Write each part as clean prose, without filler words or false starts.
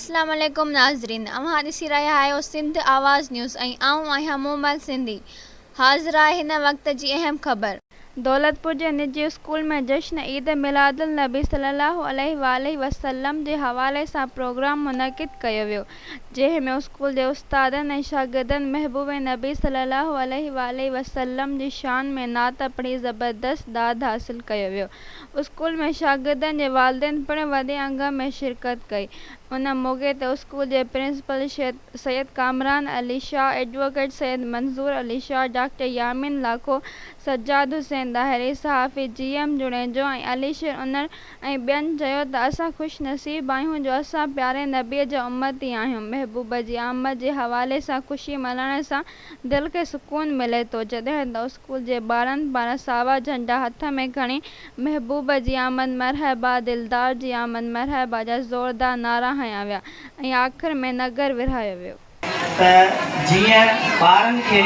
अस्सलाम वालेकुम नाज़रीन, अव्हां ॾिसी रहिया आहियो सिंध आवाज़ न्यूज़ ऐं आऊं आहियां मोमल सिंधी। हाज़िर आहे हिन वक़्त जी अहम ख़बर। दौलतपुर जे निजी स्कूल में जश्न ईद मिलादुल नबी सल्लल्लाहु अलैहि वसल्लम जे हवाले सां प्रोग्राम मुनक़िद कयो वियो, जंहिं में स्कूल जे उस्तादनि ऐं शागिर्दनि महबूब नबी सल्लल्लाहु अलैहि वसल्लम जी शान में नात पढ़ी ज़बरदस्त दाद हासिल कयो वियो। स्कूल में शागिर्दनि जे वालिदैन पिणु वॾे अंग में शिरकत कई। उन मौक़े ते स्कूल जे प्रिंसिपल सैयद कामरान अली शाह, एडवोकेट सैयद मंज़ूर अली शाह, डॉक्टर यामीन लाखो, सज्जाद हुसैन दाहिरी, सहाफ़ी GM जुड़ेजो ऐं अलीशर उनर ऐं ॿियनि चयो त असां ख़ुशनसीब आहियूं जो असां प्यारे नबीअ जा उम्मती आहियूं। महबूब जी आमद जे हवाले सां ख़ुशी मल्हाइण सां दिलि खे सुकून मिले थो, जॾहिं त स्कूल जे ॿारनि पारां सावा झंडा हथ में खणी महबूब जी आमद मरहबा, दिलदार जी आमद मरहबा जा ज़ोरदार नारा हया विया ऐं आख़िर में नगर विरहायो वियो। जीअं ॿारनि खे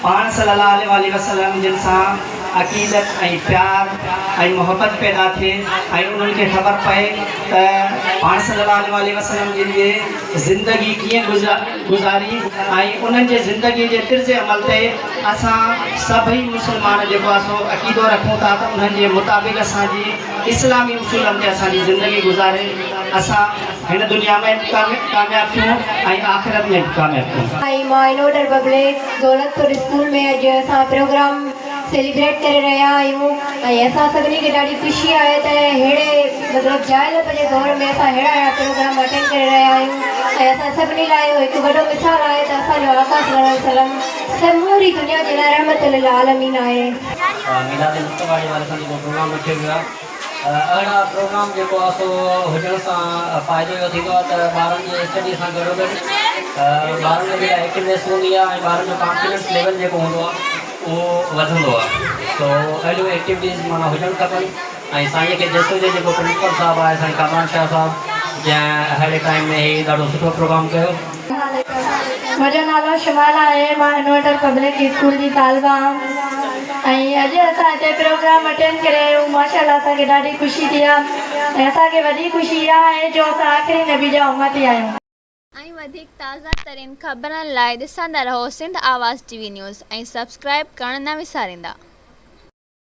पाण सल्लल्लाहु अलैहि वसल्लम जिन सां अक़ीदत ऐं प्यार ऐं मोहब्बत पैदा थिए ऐं उन्हनि खे ख़बर पए त पाण सल्लल्लाहु अलैहि वसल्लम जिन जे ज़िंदगी कीअं गुज़ारी ऐं उन्हनि जे ज़िंदगी जे तिर्ज़ अमल ते असां सभई मुस्लमान जेको आहे सो अक़ीदो रखूं था त उन्हनि जे मुताबिक़ असांजी इस्लामी उसूलनि ते असांजी ज़िंदगी गुज़ारे असां हिन दुनिया में कामयाब थियूं ऐं आख़िरत में भी कामयाब थियूं। मां इनोडर पब्लिक दौलतपुर स्कूल में अॼु असां प्रोग्राम सेलिब्रेट करे रहिया आहियूं ऐं असां सभिनी खे ॾाढी ख़ुशी आहे त अहिड़े मतिलबु जाइलत जे दौर में असां अहिड़ा प्रोग्राम अटेंड करे रहिया आहियूं ऐं असां सभिनी लाइ हिकु वॾो मिसाल आहे त असांजो आका सल्लल्लाहु अलैहि वसल्लम समूरी दुनिया जे लाइ रहमत लिल आलमीन आहे। मिलाद मुस्तफ़ा जे वाले सां जेको प्रोग्राम रखियो वियो आहे, अहिड़ा प्रोग्राम जेको आहे सो हुजण सां फ़ाइदो इहो थींदो आहे त ॿारनि जे स्टडी सां गॾोगॾु ॿारनि में जेका एक्टिवनेस हूंदी आहे ऐं ॿारनि जो कॉन्फिडेंस लेवल जेको हूंदो आहे उहो वधंदो आहे। तो अहिड़ियूं एक्टिविटीज़ माना हुजणु खपनि ऐं साईं खे जसो जे जेको प्रिंसिपल साहिबु आहे साईं कामरान शाह साहिबु, जंहिं अहिड़े टाइम में ही ॾाढो सुठो प्रोग्राम कयो। मुंहिंजो नालो शमाला आहे, मां इनोडर पब्लिक स्कूल जी तालिबा ऐं अॼु असां हिते प्रोग्राम अटेंड करे आहियूं। माशाअल्लाह असांखे ॾाढी ख़ुशी थी आहे ऐं असांखे वॾी ख़ुशी इहा आहे जो असां आख़िरी नबी जा उम्मती आहियूं। ऐं वधीक ताज़ा तरीन ख़बरनि लाइ ॾिसंदा रहो सिंध आवाज़ TV न्यूज़ ऐं सब्सक्राइब करणु न विसारींदा।